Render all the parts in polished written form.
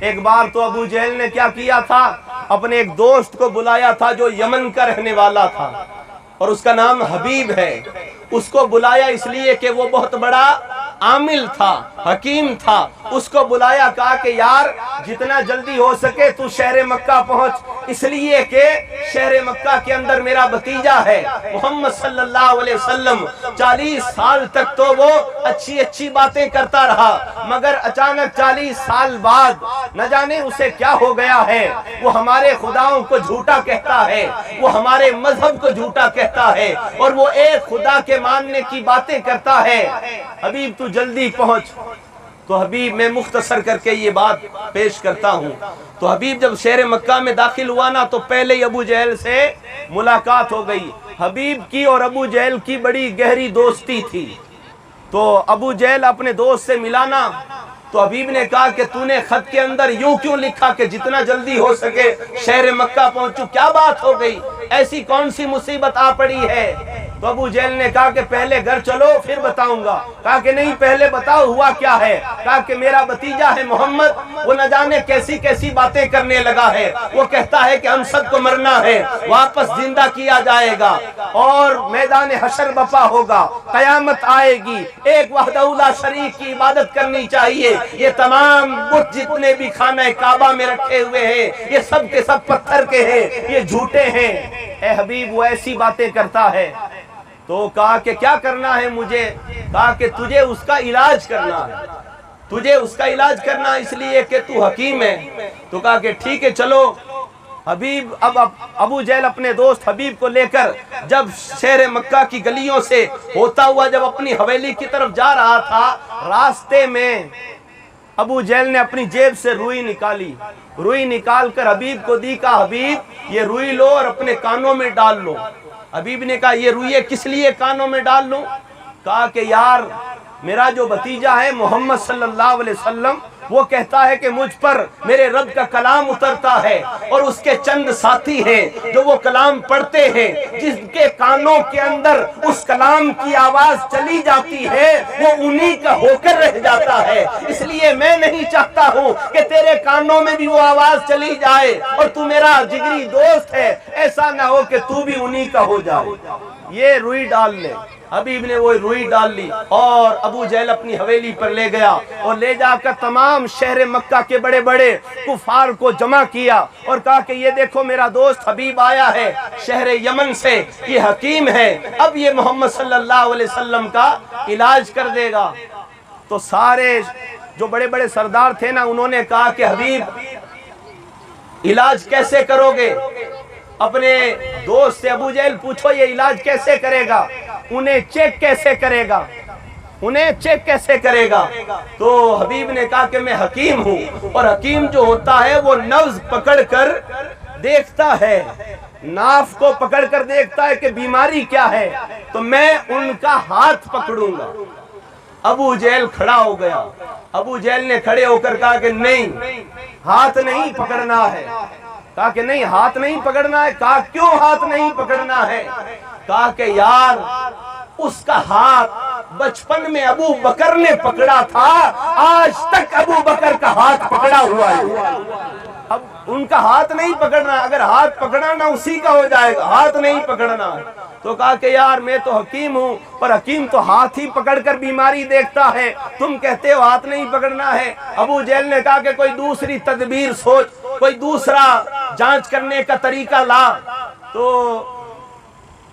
ایک بار تو ابو جہل نے کیا کیا تھا، اپنے ایک دوست کو بلایا تھا جو یمن کا رہنے والا تھا اور اس کا نام حبیب ہے. اس کو بلایا اس لیے کہ وہ بہت بڑا عامل تھا، حکیم تھا. اس کو بلایا، کہا کہ یار جتنا جلدی ہو سکے تو شہر مکہ پہنچ، اس لیے کہ شہر مکہ کے اندر میرا بھتیجا ہے محمد صلی اللہ علیہ وسلم. 40 سال تک تو وہ اچھی اچھی باتیں کرتا رہا، مگر اچانک 40 سال بعد نہ جانے اسے کیا ہو گیا ہے. وہ ہمارے خداؤں کو جھوٹا کہتا ہے، وہ ہمارے مذہب کو جھوٹا کہتا ہے، اور وہ ایک خدا کے ماننے کی باتیں کرتا ہے. حبیب تو جلدی پہنچ. تو حبیب، میں مختصر کر کے یہ بات پیش کرتا ہوں. تو حبیب جب شہر مکہ میں داخل ہوا نا، تو پہلے ہی ابو جہل سے ملاقات ہو گئی. حبیب کی اور ابو جہل کی بڑی گہری دوستی تھی. تو ابو جہل اپنے دوست سے ملانا، تو حبیب نے کہا کہ تو نے خط کے اندر یوں کیوں لکھا کہ جتنا جلدی ہو سکے شہر مکہ پہنچو؟ کیا بات ہو گئی؟ ایسی کون سی مصیبت آ پڑی ہے؟ تو ابو جہل نے کہا کہ پہلے گھر چلو پھر بتاؤں گا. کہا کہ نہیں، پہلے بتاؤ ہوا کیا ہے. کہا کہ میرا بھتیجا ہے محمد، وہ نہ جانے کیسی کیسی باتیں کرنے لگا ہے. وہ کہتا ہے کہ ہم سب کو مرنا ہے، واپس زندہ کیا جائے گا اور میدان حشر بپا ہوگا، قیامت آئے گی، ایک وحدہ لا شریک کی عبادت کرنی چاہیے. یہ تمام بت جتنے بھی خانہ کعبہ میں رکھے ہوئے ہیں یہ سب کے سب پتھر کے ہیں، یہ جھوٹے ہیں. اے حبیب، وہ ایسی باتیں کرتا ہے. تو کہا کہ کیا کرنا ہے مجھے؟ کہا کہ تجھے اس کا علاج کرنا ہے، تجھے اس کا علاج کرنا اس لیے کہ تو حکیم ہے. تو کہا کہ ٹھیک ہے چلو. حبیب اب ابو جہل اپنے دوست حبیب کو لے کر جب شہر مکہ کی گلیوں سے ہوتا ہوا جب اپنی حویلی کی طرف جا رہا تھا، راستے میں ابو جہل نے اپنی جیب سے روئی نکالی. روئی نکال کر حبیب کو دی. کہا حبیب یہ روئی لو اور اپنے کانوں میں ڈال لو. حبیب نے کہا یہ روئی کس لیے کانوں میں ڈال لوں؟ کہا کہ یار میرا جو بھتیجا ہے محمد صلی اللہ علیہ وسلم، وہ کہتا ہے کہ مجھ پر میرے رب کا کلام اترتا ہے، اور اس کے چند ساتھی ہیں جو وہ کلام پڑھتے ہیں، جس کے کانوں کے اندر اس کلام کی آواز چلی جاتی ہے وہ انہی کا ہو کر رہ جاتا ہے. اس لیے میں نہیں چاہتا ہوں کہ تیرے کانوں میں بھی وہ آواز چلی جائے، اور تو میرا جگری دوست ہے، ایسا نہ ہو کہ تو بھی انہی کا ہو جائے. یہ روئی ڈال لے. حبیب نے وہ روئی ڈال لی اور ابو جہل اپنی حویلی پر لے گیا اور لے جا کر تمام شہر مکہ کے بڑے بڑے کفار کو جمع کیا اور کہا کہ یہ دیکھو میرا دوست حبیب آیا ہے شہر یمن سے، یہ حکیم ہے، اب یہ محمد صلی اللہ علیہ وسلم کا علاج کر دے گا. تو سارے جو بڑے بڑے سردار تھے نا، انہوں نے کہا کہ حبیب علاج کیسے کرو گے؟ اپنے دوست سے ابو جہل پوچھو یہ علاج کیسے کرے گا، انہیں چیک کیسے کرے گا، انہیں چیک کیسے کرے گا؟ تو حبیب نے کہا کہ میں حکیم ہوں، اور حکیم جو ہوتا ہے وہ نبض پکڑ کر دیکھتا ہے، ناف کو پکڑ کر دیکھتا ہے کہ بیماری کیا ہے، تو میں ان کا ہاتھ پکڑوں گا. ابو جہل کھڑا ہو گیا. ابو جہل نے کھڑے ہو کر کہا کہ نہیں، ہاتھ نہیں پکڑنا ہے. کہا کہ نہیں، ہاتھ نہیں پکڑنا ہے. کہا کیوں ہاتھ نہیں پکڑنا ہے؟ کہا کہ یار اس کا ہاتھ بچپن میں ابو بکر نے پکڑا تھا، آج تک ابو بکر کا ہاتھ پکڑا ہوا ہے، اب ان کا ہاتھ نہیں پکڑنا. اگر ہاتھ پکڑنا اسی کا ہو جائے گا، ہاتھ نہیں پکڑنا. تو کہا کہ یار میں تو حکیم ہوں، پر حکیم تو ہاتھ ہی پکڑ کر بیماری دیکھتا ہے، تم کہتے ہو ہاتھ نہیں پکڑنا ہے. ابو جہل نے کہا کہ کوئی دوسری تدبیر سوچ، کوئی دوسرا جانچ کرنے کا طریقہ لا. تو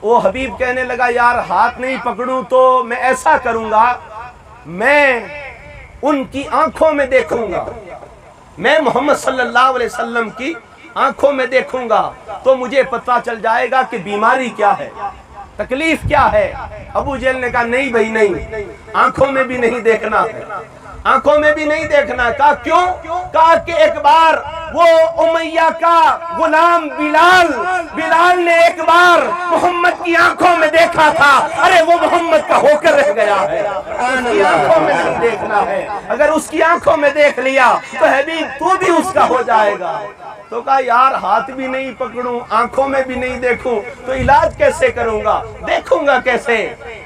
وہ حبیب کہنے لگا یار ہاتھ نہیں پکڑوں تو میں ایسا کروں گا، میں ان کی آنکھوں میں دیکھوں گا، میں محمد صلی اللہ علیہ وسلم کی آنکھوں میں دیکھوں گا تو مجھے پتہ چل جائے گا کہ بیماری کیا ہے، تکلیف کیا ہے. ابو جہل نے کہا نہیں بھائی نہیں، آنکھوں میں بھی نہیں دیکھنا ہے، آنکھوں میں بھی نہیں دیکھنا. کہا کیوں؟ کہا کہ ایک بار وہ امیہ کا غلام بلال نے ایک بار محمد کی آنکھوں میں دیکھا تھا، ارے وہ محمد کا ہو کر رہ گیا ہے، اس کی آنکھوں میں نہیں دیکھنا ہے. اگر اس کی آنکھوں میں دیکھ لیا تو حبیب تو بھی اس اس کا ہو جائے گا۔ تو کہا یار ہاتھ بھی نہیں پکڑوں، آنکھوں میں بھی نہیں دیکھوں تو علاج کیسے کروں گا، دیکھوں گا کیسے؟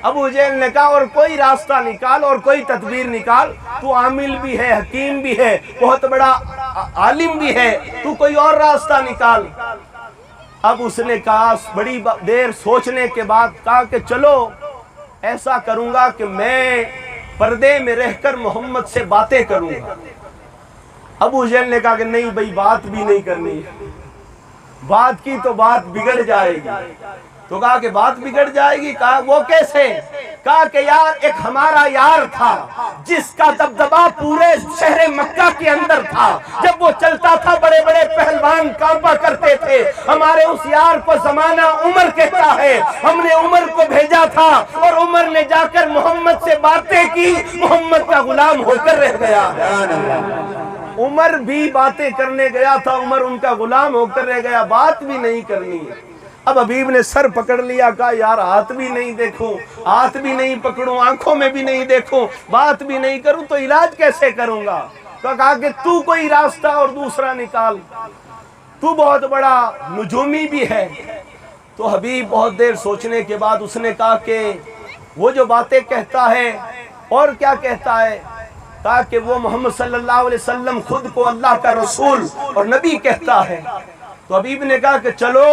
ابو جہل نے کہا اور کوئی راستہ نکال اور کوئی تدبیر نکال، تو عامل بھی ہے، حکیم بھی ہے، بہت بڑا عالم بھی ہے، تو کوئی اور راستہ نکال۔ اب اس نے کہا بڑی دیر سوچنے کے بعد کہا کہ چلو ایسا کروں گا کہ میں پردے میں رہ کر محمد سے باتیں کروں گا۔ ابو جہل نے کہا کہ نہیں بھائی بات بھی نہیں کرنی ہے، بات کی تو بات بگڑ جائے گی۔ تو کہا کہ بات بگڑ جائے گی؟ کہا وہ کیسے؟ کہا کہ یار ایک ہمارا یار تھا جس کا دبدبا پورے شہر مکہ کے اندر تھا، جب وہ چلتا تھا بڑے بڑے پہلوان کانپا کرتے تھے، ہمارے اس یار کو زمانہ عمر کہتا ہے، ہم نے عمر کو بھیجا تھا اور عمر نے جا کر محمد سے باتیں کی، محمد کا غلام ہو کر رہ گیا۔ عمر بھی باتیں کرنے گیا تھا، عمر ان کا غلام ہو کر رہ گیا، بات بھی نہیں کرنی۔ اب حبیب نے سر پکڑ لیا، کہا یار ہاتھ بھی نہیں دیکھوں، ہاتھ بھی نہیں پکڑوں، آنکھوں میں بھی نہیں دیکھوں، بات بھی نہیں کروں تو علاج کیسے کروں گا؟ تو کہا کہ تو کوئی راستہ اور دوسرا نکال، تو بہت بڑا نجومی بھی ہے۔ تو حبیب بہت دیر سوچنے کے بعد اس نے کہا کہ وہ جو باتیں کہتا ہے اور کیا کہتا ہے؟ کہا کہ وہ محمد صلی اللہ علیہ وسلم خود کو اللہ کا رسول اور نبی کہتا ہے۔ تو حبیب نے کہا کہ چلو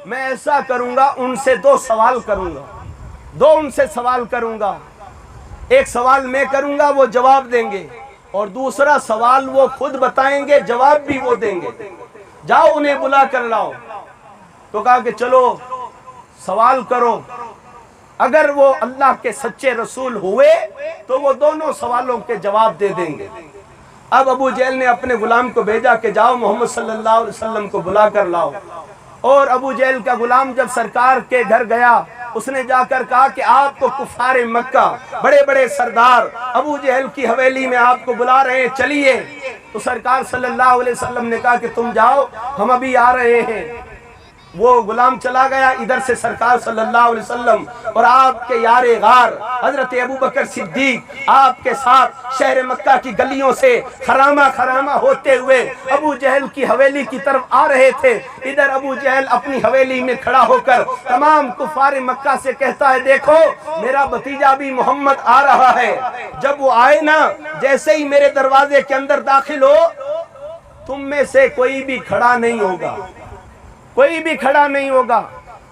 میں ایسا کروں گا، ان سے دو سوال کروں گا، دو ان سے سوال کروں گا، ایک سوال میں کروں گا وہ جواب دیں گے اور دوسرا سوال وہ خود بتائیں گے، جواب بھی وہ دیں گے، جاؤ انہیں بلا کر لاؤ۔ تو کہا کہ چلو سوال کرو، اگر وہ اللہ کے سچے رسول ہوئے تو وہ دونوں سوالوں کے جواب دے دیں گے۔ اب ابو جہل نے اپنے غلام کو بھیجا کہ جاؤ محمد صلی اللہ علیہ وسلم کو بلا کر لاؤ، اور ابو جہل کا غلام جب سرکار کے گھر گیا اس نے جا کر کہا کہ آپ کو کفار مکہ بڑے بڑے سردار ابو جہل کی حویلی میں آپ کو بلا رہے ہیں، چلیے۔ تو سرکار صلی اللہ علیہ وسلم نے کہا کہ تم جاؤ، ہم ابھی آ رہے ہیں۔ وہ غلام چلا گیا، ادھر سے سرکار صلی اللہ علیہ وسلم اور آپ کے یار غار حضرت ابوبکر صدیق آپ کے ساتھ شہر مکہ کی گلیوں سے خرامہ خرامہ ہوتے ہوئے ابو جہل کی حویلی کی طرف آ رہے تھے۔ ادھر ابو جہل اپنی حویلی میں کھڑا ہو کر تمام کفار مکہ سے کہتا ہے دیکھو میرا بھتیجا بھی محمد آ رہا ہے، جب وہ آئے نا جیسے ہی میرے دروازے کے اندر داخل ہو تم میں سے کوئی بھی کھڑا نہیں ہوگا، کوئی بھی کھڑا نہیں ہوگا،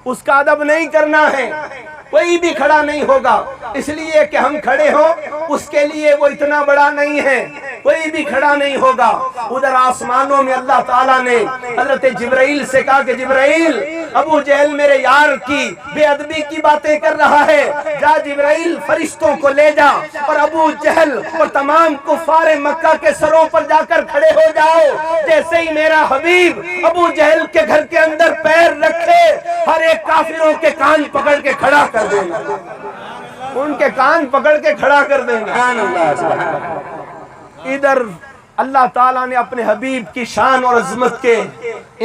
اس کا ادب نہیں کرنا ہے، کوئی بھی کھڑا نہیں ہوگا، اس لیے کہ ہم کھڑے ہوں اس کے لیے وہ اتنا بڑا نہیں ہے، کوئی بھی کھڑا نہیں ہوگا۔ ادھر آسمانوں میں اللہ تعالیٰ نے حضرت جبرائیل سے کہا کہ جبرائیل ابو جہل میرے یار کی بے ادبی کی باتیں کر رہا ہے، جا جبرائیل فرشتوں کو لے جا اور ابو جہل اور تمام کفار مکہ کے سروں پر جا کر کھڑے ہو جاؤ، جیسے ہی میرا حبیب ابو جہل کے گھر کے اندر پیر رکھے ہر ایک کافروں کے کان پکڑ کے کھڑا کر دینا، ان کے کان پکڑ کے کھڑا کر دینا۔ ادھر اللہ تعالیٰ نے اپنے حبیب کی شان اور عظمت کے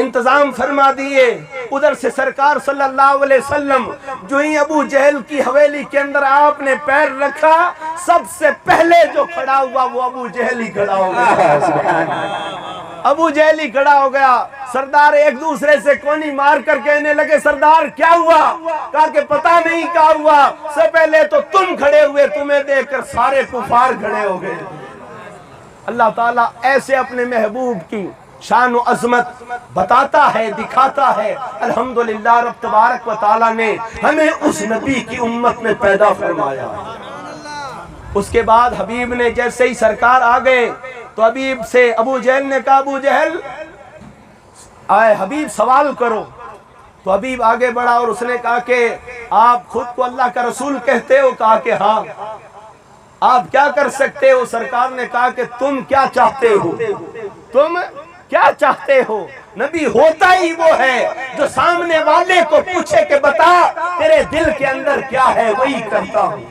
انتظام فرما دیے، ادھر سے سرکار صلی اللہ علیہ وسلم جو ہی ابو جہل کی حویلی کے اندر آپ نے پیر رکھا سب سے پہلے جو کھڑا ہوا وہ ابو جہل ہی کھڑا ہو گیا، ابو جہل ہی کھڑا ہو گیا۔ سردار ایک دوسرے سے کونی مار کر کہنے لگے سردار کیا ہوا؟ کہا کہ پتہ نہیں کیا ہوا، سے پہلے تو تم کھڑے ہوئے، تمہیں دیکھ کر سارے کفار کھڑے ہو گئے۔ اللہ تعالیٰ ایسے اپنے محبوب کی شان و عظمت بتاتا ہے، دکھاتا ہے۔ الحمدللہ رب تبارک و تعالیٰ نے ہمیں اس نبی کی امت میں پیدا فرمایا۔ اس کے بعد حبیب نے جیسے ہی سرکار آ گئے تو حبیب سے ابو جہل نے کہا ابو جہل آئے حبیب سوال کرو۔ تو حبیب آگے بڑھا اور اس نے کہا کہ آپ خود کو اللہ کا رسول کہتے ہو؟ کہا کہ ہاں۔ آپ کیا کر سکتے ہو؟ سرکار نے کہا کہ تم کیا چاہتے ہو، تم کیا چاہتے ہو؟ نبی ہوتا ہی وہ ہے جو سامنے والے کو پوچھے کہ بتا تیرے دل کے اندر کیا ہے، وہی کرتا ہوں۔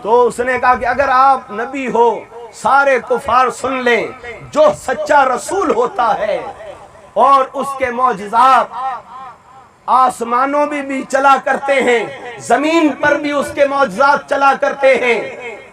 تو اس نے کہا کہ اگر آپ نبی ہو سارے کفار سن لیں، جو سچا رسول ہوتا ہے اور اس کے معجزات آسمانوں میں بھی چلا کرتے ہیں، زمین پر بھی اس کے معجزات چلا کرتے ہیں،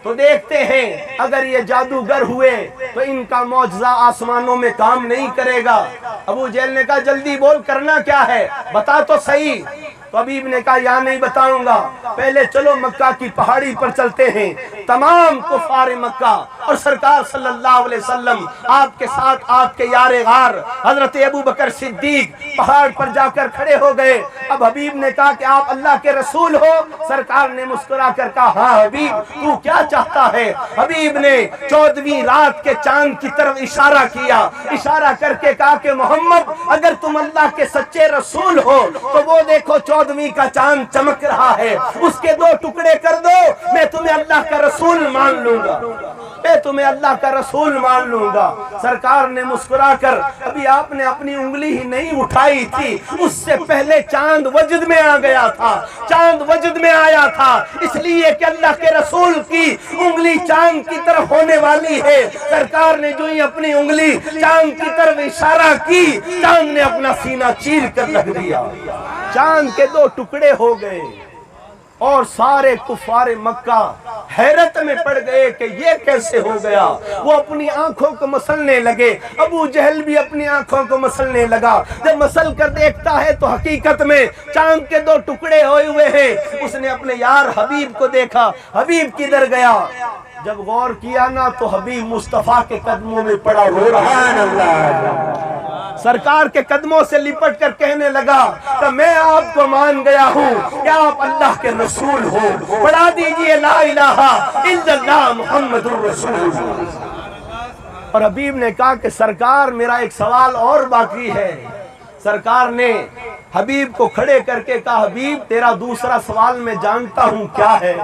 تو دیکھتے ہیں اگر یہ جادوگر ہوئے تو ان کا معجزہ آسمانوں میں کام نہیں کرے گا۔ ابو جہل نے کہا جلدی بول کرنا کیا ہے، بتا تو صحیح۔ تو حبیب نے کہا یہاں نہیں بتاؤں گا، پہلے چلو مکہ کی پہاڑی پر چلتے ہیں۔ تمام کفار مکہ اور سرکار صلی اللہ علیہ وسلم آپ کے ساتھ آپ کے یار غار حضرت ابو بکر صدیق پہاڑ پر جا کر کھڑے ہو گئے۔ اب حبیب نے کہا کہ آپ اللہ کے رسول ہو؟ سرکار نے مسکرا کر کہا ہاں حبیب، تو کیا چاہتا ہے؟ حبیب نے 14ویں رات کے چاند کی طرف اشارہ کیا، اشارہ کر کے کہا کہ محمد اگر تم اللہ کے سچے رسول ہو تو وہ دیکھو 14ویں کا چاند چمک رہا ہے، اس کے 2 ٹکڑے کر دو، میں تمہیں اللہ کا رسول مان لوں گا، میں تمہیں اللہ کا رسول مان لوں گا۔ سرکار نے مسکرا کر، ابھی آپ نے اپنی انگلی ہی نہیں اٹھائی تھی، اس سے پہلے چاند وجد میں آ گیا تھا، چاند وجد میں آیا تھا، اس لیے کہ اللہ کے رسول کی انگلی چاند کی طرف ہونے والی ہے۔ سرکار نے جو ہی اپنی انگلی چاند کی طرف اشارہ کی، چاند نے اپنا سینہ چیر کر رکھ دیا، چاند کے 2 ٹکڑے ہو گئے، اور سارے کفار مکہ حیرت میں پڑ گئے کہ یہ کیسے ہو گیا۔ وہ اپنی آنکھوں کو مسلنے لگے، ابو جہل بھی اپنی آنکھوں کو مسلنے لگا۔ جب مسل کر دیکھتا ہے تو حقیقت میں چاند کے 2 ٹکڑے ہوئے ہوئے ہیں۔ اس نے اپنے یار حبیب کو دیکھا، حبیب کدھر گیا؟ جب غور کیا نا تو حبیب مصطفیٰ کے قدموں میں پڑا رو رہا ہے۔ سرکار کے قدموں سے لپٹ کر کہنے لگا کہ میں آپ کو مان گیا ہوں کہ آپ اللہ کے رسول ہو، پڑھا دیجئے لا الہ الا اللہ محمد الرسول اللہ۔ اور حبیب نے کہا کہ سرکار میرا ایک سوال اور باقی ہے۔ سرکار نے حبیب کو کھڑے کر کے کہا حبیب تیرا دوسرا سوال میں جانتا ہوں کیا ہے؟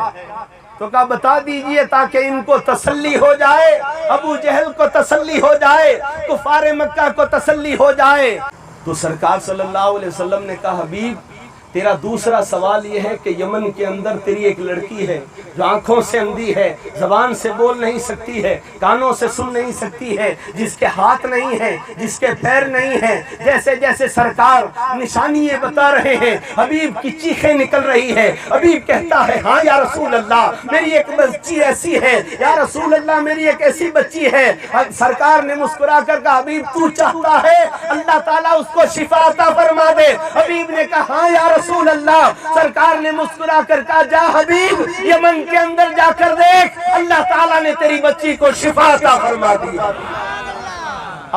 تو کہا بتا دیجئے تاکہ ان کو تسلی ہو جائے، ابو جہل کو تسلی ہو جائے، کفار مکہ کو تسلی ہو جائے۔ تو سرکار صلی اللہ علیہ وسلم نے کہا حبیب تیرا دوسرا سوال یہ ہے کہ یمن کے اندر تیری ایک لڑکی ہے جو آنکھوں سے اندھی ہے، زبان سے بول نہیں سکتی ہے، کانوں سے سن نہیں سکتی ہے، جس کے ہاتھ نہیں ہیں، جس کے پیر نہیں ہیں۔ جیسے جیسے سرکار نشانی یہ بتا رہے ہیں حبیب کی چیخیں نکل رہی ہے۔ حبیب کہتا ہے ہاں یا رسول اللہ میری ایک بچی ایسی ہے، یا رسول اللہ میری ایک ایسی بچی ہے۔ سرکار نے مسکرا کر کہا حبیب تو چاہتا ہے اللہ تعالیٰ اس کو شفا عطا فرما دے؟ حبیب نے کہا ہاں یا رسول اللہ۔ سرکار نے مسکرا کر کہا جا حبیب یمن کے اندر جا کر دیکھ اللہ تعالیٰ نے تیری بچی کو شفا عطا فرما دی۔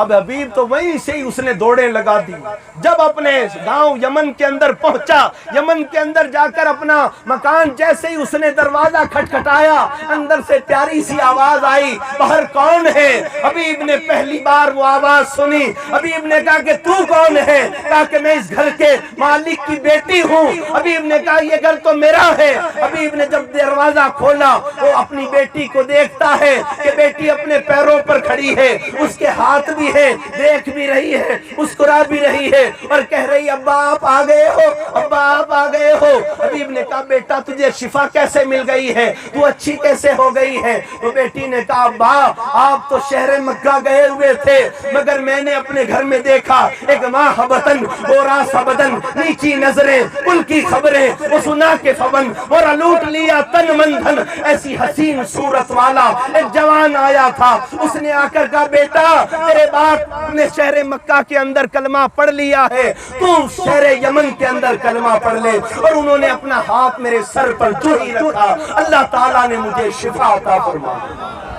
اب حبیب تو وہیں سے ہی اس نے دوڑیں لگا دی۔ جب اپنے گاؤں یمن کے اندر پہنچا، یمن کے اندر جا کر اپنا مکان جیسے ہی اس نے دروازہ کھٹکھٹایا، اندر سے پیاری سی آواز آئی باہر کون ہے؟ حبیب نے پہلی بار وہ آواز سنی۔ حبیب نے کہا کہ تو کون ہے؟ کہا کہ میں اس گھر کے مالک کی بیٹی ہوں۔ حبیب نے کہا یہ گھر تو میرا ہے۔ حبیب نے جب دروازہ کھولا وہ اپنی بیٹی کو دیکھتا ہے کہ بیٹی اپنے پیروں پر کھڑی ہے، اس کے ہاتھ بھی ہے، دیکھ بھی رہی ہے، مسکرا بھی رہی ہے اور کہہ رہی ابا آپ آ گئے ہو، ابا آپ آ گئے ہو۔ حبیب نے کہا بیٹا تجھے شفا کیسے مل گئی ہے، تو اچھی کیسے ہو گئی ہے؟ تو بیٹی نے کہا ابا آپ تو شہر مکہ گئے ہوئے تھے مگر میں نے اپنے گھر میں دیکھا ایک ماں حبتن بورا بدن، نیچی نظریں، کل کی خبریں، وہ سنا کے فبن اور لوٹ لیا تن من دھن۔ ایسی حسین صورت والا ایک جوان آیا تھا، اس نے آ کر کہا بیٹا تیرے باپ نے شہر مکہ کے اندر کلمہ پڑھ لیا ہے، تو شہر یمن کے اندر کلمہ پڑھ لے۔ اور انہوں نے اپنا ہاتھ میرے سر پر جو ہی رکھا اللہ تعالیٰ نے مجھے شفا عطا فرمائی۔